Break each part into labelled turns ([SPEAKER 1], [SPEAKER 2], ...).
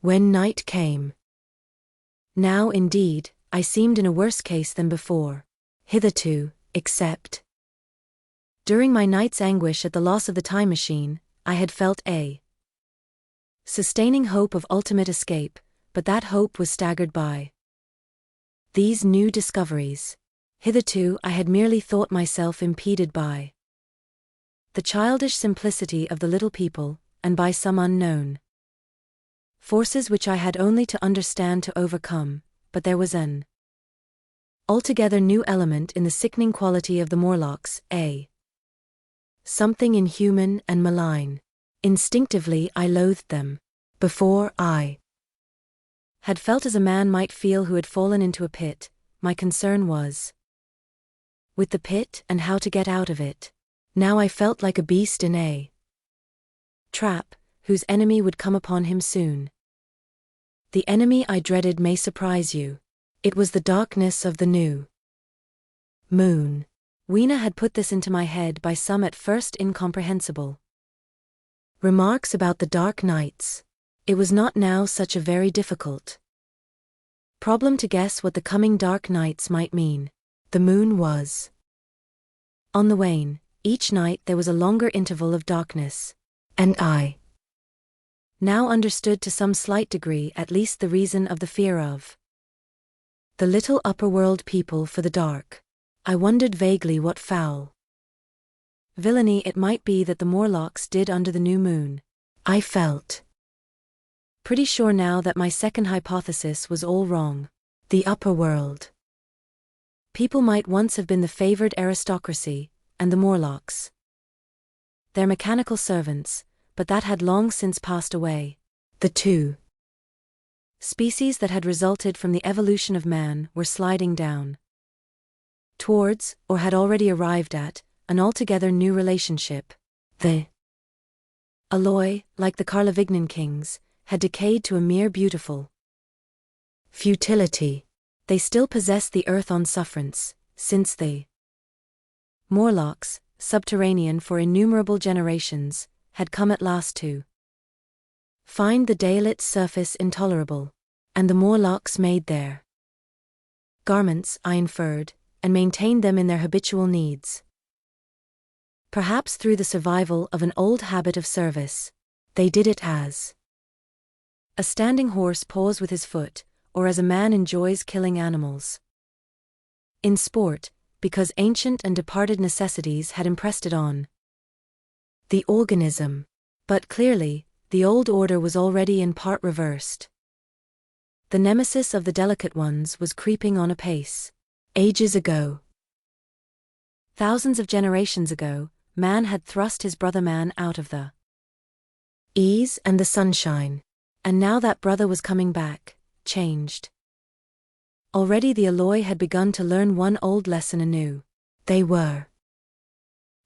[SPEAKER 1] When night came. Now indeed, I seemed in a worse case than before. Hitherto, except during my night's anguish at the loss of the time machine, I had felt a sustaining hope of ultimate escape, but that hope was staggered by these new discoveries. Hitherto I had merely thought myself impeded by the childish simplicity of the little people, and by some unknown forces which I had only to understand to overcome, but there was an altogether new element in the sickening quality of the Morlocks, something inhuman and malign. Instinctively I loathed them. Before I had felt as a man might feel who had fallen into a pit, my concern was with the pit and how to get out of it. Now I felt like a beast in a trap, whose enemy would come upon him soon. The enemy I dreaded may surprise you. It was the darkness of the new moon. Weena had put this into my head by some at first incomprehensible remarks about the dark nights. It was not now such a very difficult problem to guess what the coming dark nights might mean. The moon was on the wane. Each night there was a longer interval of darkness, and I now understood to some slight degree at least the reason of the fear of the little upper-world people for the dark. I wondered vaguely what foul villainy it might be that the Morlocks did under the new moon. I felt pretty sure now that my second hypothesis was all wrong. The upper-world people might once have been the favored aristocracy, and the Morlocks their mechanical servants, but that had long since passed away. The two species that had resulted from the evolution of man were sliding down towards, or had already arrived at, an altogether new relationship. The alloy, like the Carlovignan kings, had decayed to a mere beautiful futility. They still possessed the earth on sufferance, since the Morlocks, subterranean for innumerable generations, had come at last to find the daylit surface intolerable, and the Morlocks made their garments, I inferred, and maintained them in their habitual needs. Perhaps through the survival of an old habit of service. They did it as a standing horse paws with his foot, or as a man enjoys killing animals in sport, because ancient and departed necessities had impressed it on the organism. But clearly, the old order was already in part reversed. The nemesis of the delicate ones was creeping on apace. Ages ago, thousands of generations ago, man had thrust his brother man out of the ease and the sunshine. And now that brother was coming back, changed. Already the alloy had begun to learn one old lesson anew. They were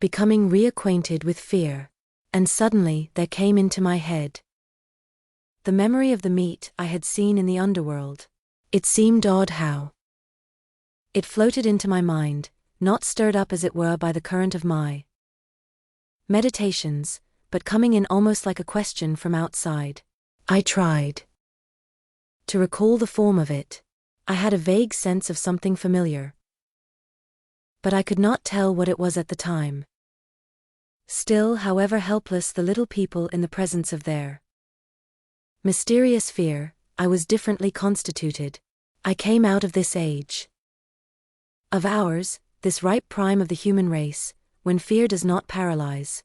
[SPEAKER 1] becoming reacquainted with fear. And suddenly there came into my head the memory of the meat I had seen in the underworld. It seemed odd how it floated into my mind, not stirred up as it were by the current of my meditations, but coming in almost like a question from outside. I tried to recall the form of it. I had a vague sense of something familiar, but I could not tell what it was at the time. Still, however helpless the little people in the presence of their mysterious fear, I was differently constituted. I came out of this age of ours, this ripe prime of the human race, when fear does not paralyze,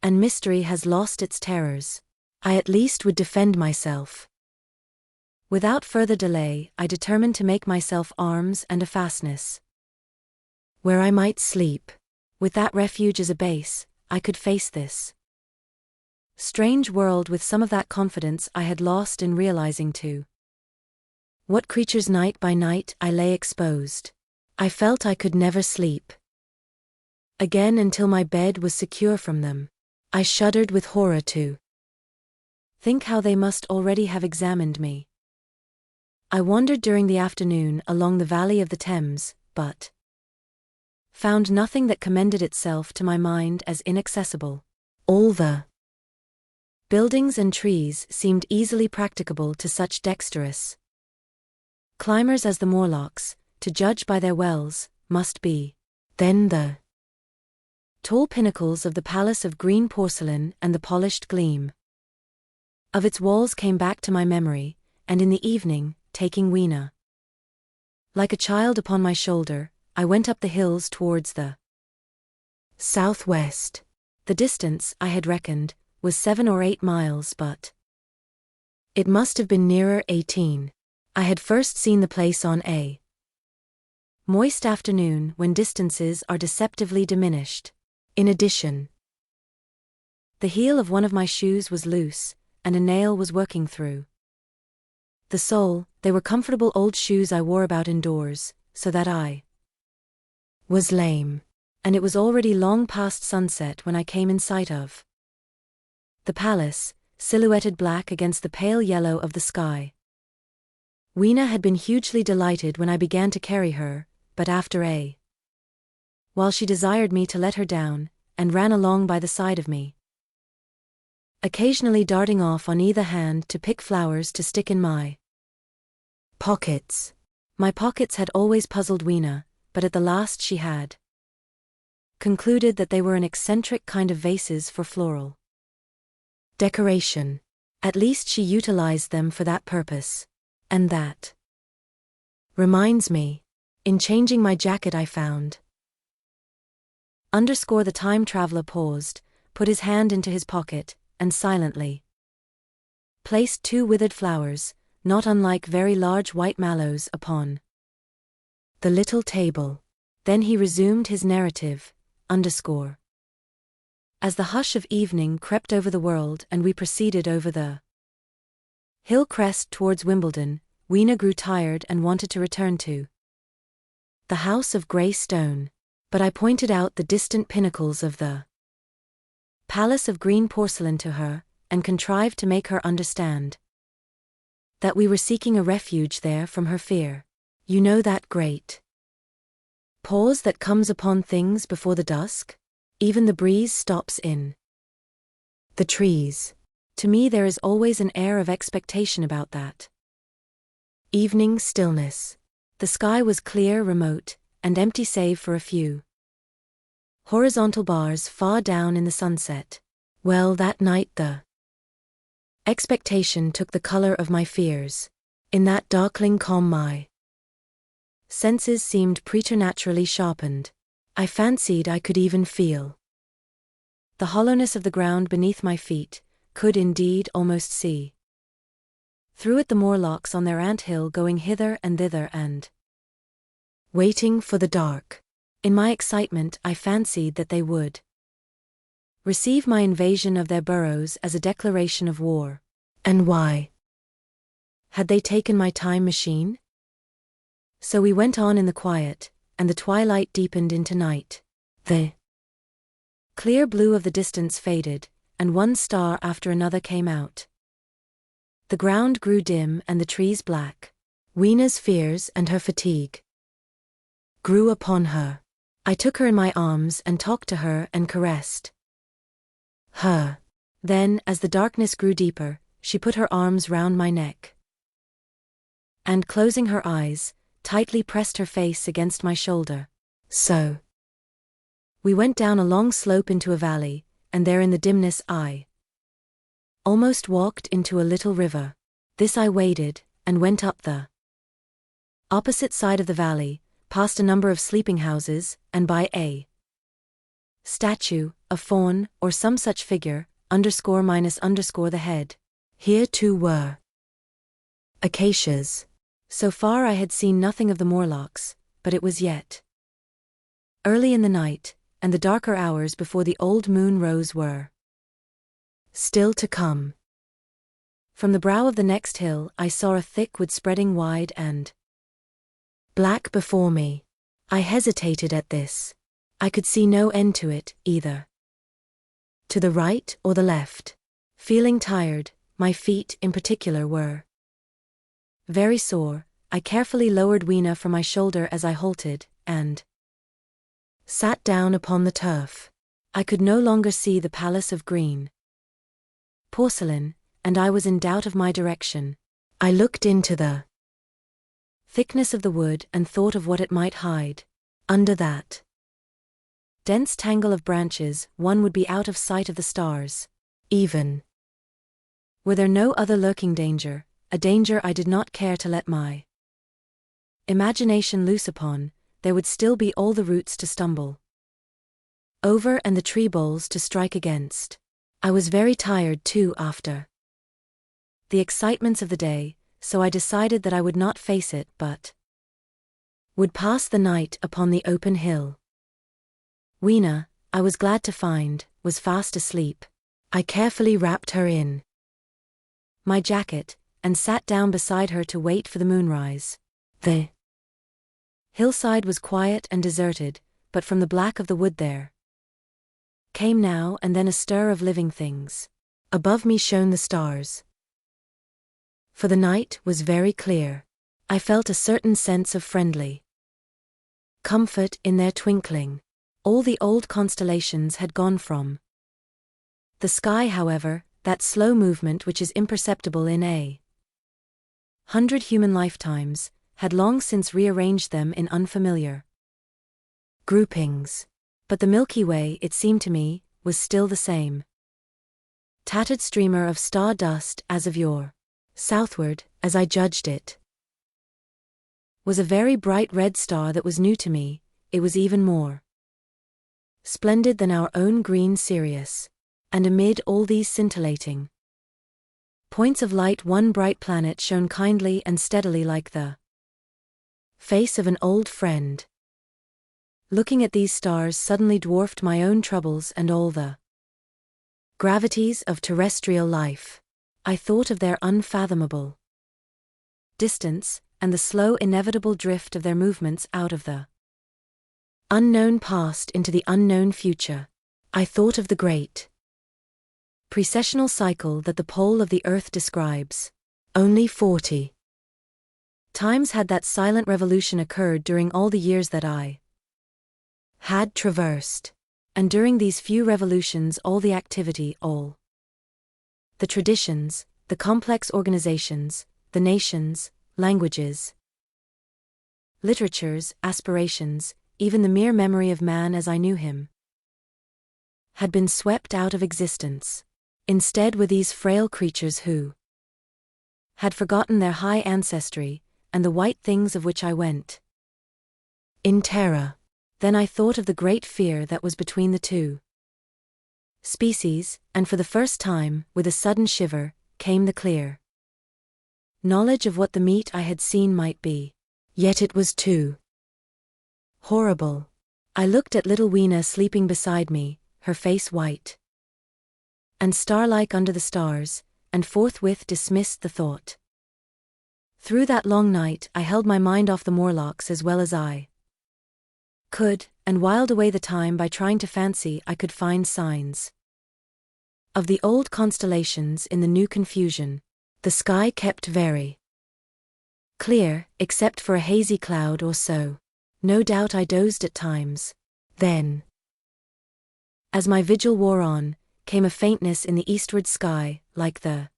[SPEAKER 1] and mystery has lost its terrors. I at least would defend myself. Without further delay, I determined to make myself arms and a fastness where I might sleep. With that refuge as a base, I could face this strange world with some of that confidence I had lost in realizing to what creatures night by night I lay exposed. I felt I could never sleep again until my bed was secure from them. I shuddered with horror to think how they must already have examined me. I wandered during the afternoon along the valley of the Thames, but found nothing that commended itself to my mind as inaccessible. All the Buildings and trees seemed easily practicable to such dexterous climbers as the Morlocks, to judge by their wells, must be. Then the tall pinnacles of the palace of green porcelain and the polished gleam of its walls came back to my memory, and in the evening, taking Weena like a child upon my shoulder, I went up the hills towards the southwest. The distance, I had reckoned, was 7 or 8 miles, but it must have been nearer 18. I had first seen the place on a moist afternoon when distances are deceptively diminished. In addition, the heel of one of my shoes was loose, and a nail was working through the sole. They were comfortable old shoes I wore about indoors, so that I was lame, and it was already long past sunset when I came in sight of the palace, silhouetted black against the pale yellow of the sky. Weena had been hugely delighted when I began to carry her, but after a while she desired me to let her down, and ran along by the side of me, occasionally darting off on either hand to pick flowers to stick in my pockets. My pockets had always puzzled Weena, but at the last she had concluded that they were an eccentric kind of vases for floral decoration. At least she utilized them for that purpose. And that reminds me, in changing my jacket I found the time traveler paused, put his hand into his pocket, and silently placed 2 withered flowers, not unlike very large white mallows, upon the little table. Then he resumed his narrative, as the hush of evening crept over the world and we proceeded over the hill crest towards Wimbledon, Weena grew tired and wanted to return to the house of grey stone, but I pointed out the distant pinnacles of the palace of green porcelain to her, and contrived to make her understand that we were seeking a refuge there from her fear. You know that great pause that comes upon things before the dusk? Even the breeze stops in the trees. To me there is always an air of expectation about that evening stillness. The sky was clear, remote, and empty save for a few horizontal bars far down in the sunset. Well, that night the expectation took the color of my fears. In that darkling calm my senses seemed preternaturally sharpened. I fancied I could even feel the hollowness of the ground beneath my feet, could indeed almost see through it the Morlocks on their ant-hill going hither and thither and waiting for the dark. In my excitement I fancied that they would receive my invasion of their burrows as a declaration of war. And why had they taken my time machine? So we went on in the quiet, and the twilight deepened into night. The clear blue of the distance faded, and one star after another came out. The ground grew dim and the trees black. Weena's fears and her fatigue grew upon her. I took her in my arms and talked to her and caressed her. Then, as the darkness grew deeper, she put her arms round my neck and, closing her eyes, tightly pressed her face against my shoulder. So we went down a long slope into a valley, and there in the dimness I almost walked into a little river. This I waded, and went up the opposite side of the valley, past a number of sleeping houses, and by a statue, a faun, or some such figure, __ the head. Here too were acacias. So far I had seen nothing of the Morlocks, but it was yet early in the night, and the darker hours before the old moon rose were still to come. From the brow of the next hill I saw a thick wood spreading wide and black before me. I hesitated at this. I could see no end to it, either to the right or the left. Feeling tired, my feet in particular were very sore. I carefully lowered Weena from my shoulder as I halted, and sat down upon the turf. I could no longer see the palace of green porcelain, and I was in doubt of my direction. I looked into the thickness of the wood and thought of what it might hide. Under that dense tangle of branches, one would be out of sight of the stars. Even were there no other lurking danger, a danger I did not care to let my imagination loose upon, there would still be all the roots to stumble over and the tree boles to strike against. I was very tired too after the excitements of the day, so I decided that I would not face it but would pass the night upon the open hill. Weena, I was glad to find, was fast asleep. I carefully wrapped her in my jacket, and sat down beside her to wait for the moonrise. The hillside was quiet and deserted, but from the black of the wood there came now and then a stir of living things. Above me shone the stars, for the night was very clear. I felt a certain sense of friendly comfort in their twinkling. All the old constellations had gone from the sky, however, that slow movement which is imperceptible in 100 human lifetimes, had long since rearranged them in unfamiliar groupings. But the Milky Way, it seemed to me, was still the same tattered streamer of star dust as of yore. Southward, as I judged it, was a very bright red star that was new to me. It was even more splendid than our own green Sirius. And amid all these scintillating points of light, one bright planet shone kindly and steadily like the face of an old friend. Looking at these stars suddenly dwarfed my own troubles and all the gravities of terrestrial life. I thought of their unfathomable distance, and the slow inevitable drift of their movements out of the unknown past into the unknown future. I thought of the great precessional cycle that the pole of the earth describes. Only 40 times had that silent revolution occurred during all the years that I had traversed. And during these few revolutions all the activity, all the traditions, the complex organizations, the nations, languages, literatures, aspirations, even the mere memory of man as I knew him, had been swept out of existence. Instead were these frail creatures who had forgotten their high ancestry, and the white things of which I went in terror. Then I thought of the great fear that was between the two species, and for the first time, with a sudden shiver, came the clear knowledge of what the meat I had seen might be. Yet it was too horrible. I looked at little Weena sleeping beside me, her face white and star-like under the stars, and forthwith dismissed the thought. Through that long night I held my mind off the Morlocks as well as I could, and whiled away the time by trying to fancy I could find signs of the old constellations in the new confusion. The sky kept very clear, except for a hazy cloud or so. No doubt I dozed at times. Then, as my vigil wore on, came a faintness in the eastward sky, like the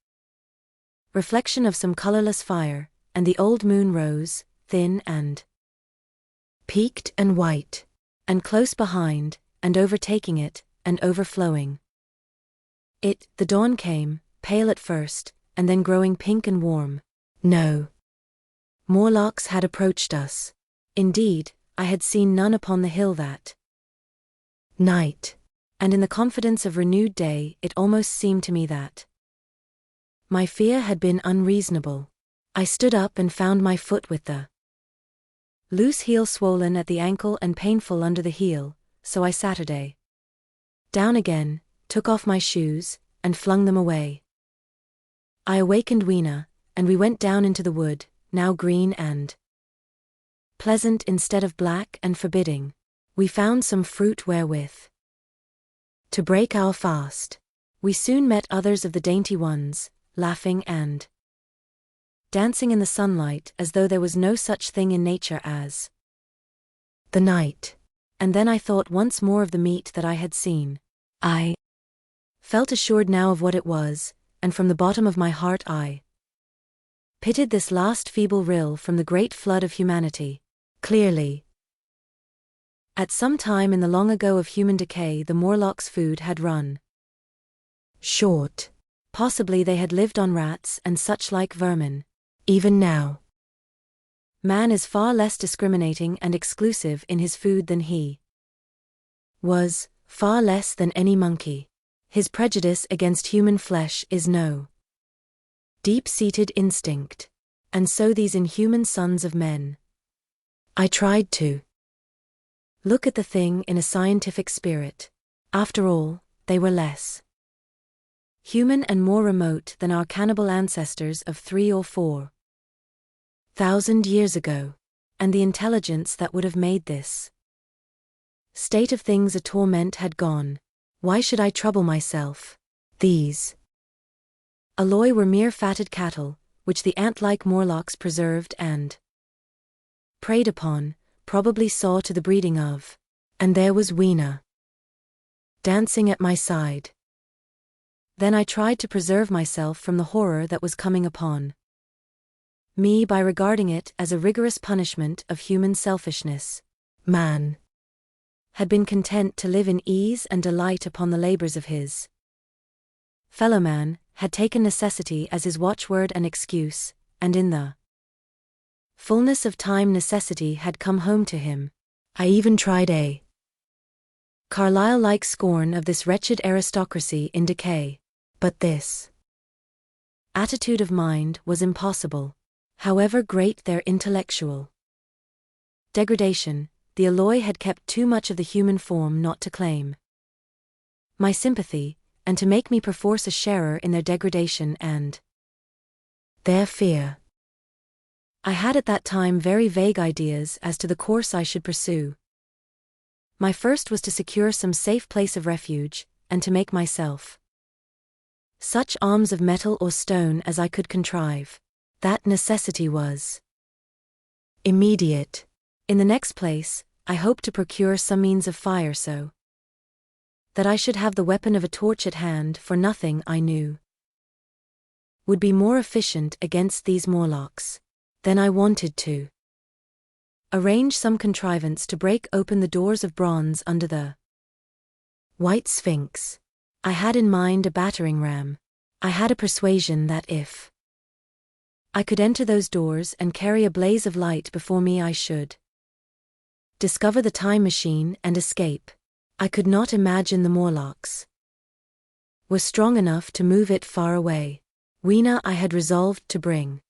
[SPEAKER 1] reflection of some colorless fire, and the old moon rose, thin and peaked and white, and close behind, and overtaking it, and overflowing it, the dawn came, pale at first, and then growing pink and warm. No Morlocks had approached us. Indeed, I had seen none upon the hill that night, and in the confidence of renewed day it almost seemed to me that my fear had been unreasonable. I stood up and found my foot with the loose heel swollen at the ankle and painful under the heel, so I sat down again, took off my shoes, and flung them away. I awakened Weena, and we went down into the wood, now green and pleasant instead of black and forbidding. We found some fruit wherewith to break our fast. We soon met others of the dainty ones, laughing and dancing in the sunlight as though there was no such thing in nature as the night. And then I thought once more of the meat that I had seen. I felt assured now of what it was, and from the bottom of my heart I pitied this last feeble rill from the great flood of humanity. Clearly, at some time in the long ago of human decay, the Morlocks' food had run short. Possibly they had lived on rats and such like vermin. Even now, man is far less discriminating and exclusive in his food than he was, far less than any monkey. His prejudice against human flesh is no deep-seated instinct. And so these inhuman sons of men. I tried to look at the thing in a scientific spirit. After all, they were less human and more remote than our cannibal ancestors of 3,000 or 4,000 years ago, and the intelligence that would have made this state of things a torment had gone. Why should I trouble myself? These alloy were mere fatted cattle, which the ant-like Morlocks preserved and preyed upon, probably saw to the breeding of. And there was Weena dancing at my side. Then I tried to preserve myself from the horror that was coming upon me by regarding it as a rigorous punishment of human selfishness. Man had been content to live in ease and delight upon the labors of his fellowman, had taken necessity as his watchword and excuse, and in the fullness of time necessity had come home to him. I even tried a Carlyle-like scorn of this wretched aristocracy in decay. But this attitude of mind was impossible. However great their intellectual degradation, the alloy had kept too much of the human form not to claim my sympathy, and to make me perforce a sharer in their degradation and their fear. I had at that time very vague ideas as to the course I should pursue. My first was to secure some safe place of refuge, and to make myself such arms of metal or stone as I could contrive. That necessity was immediate. In the next place, I hoped to procure some means of fire so that I should have the weapon of a torch at hand, for nothing, I knew, would be more efficient against these Morlocks. Then I wanted to arrange some contrivance to break open the doors of bronze under the White Sphinx. I had in mind a battering ram. I had a persuasion that if I could enter those doors and carry a blaze of light before me, I should discover the time machine and escape. I could not imagine the Morlocks were strong enough to move it far away. Weena I had resolved to bring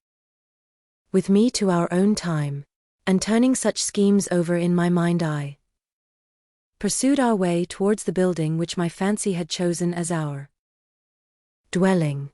[SPEAKER 1] with me to our own time, and turning such schemes over in my mind, I pursued our way towards the building which my fancy had chosen as our dwelling.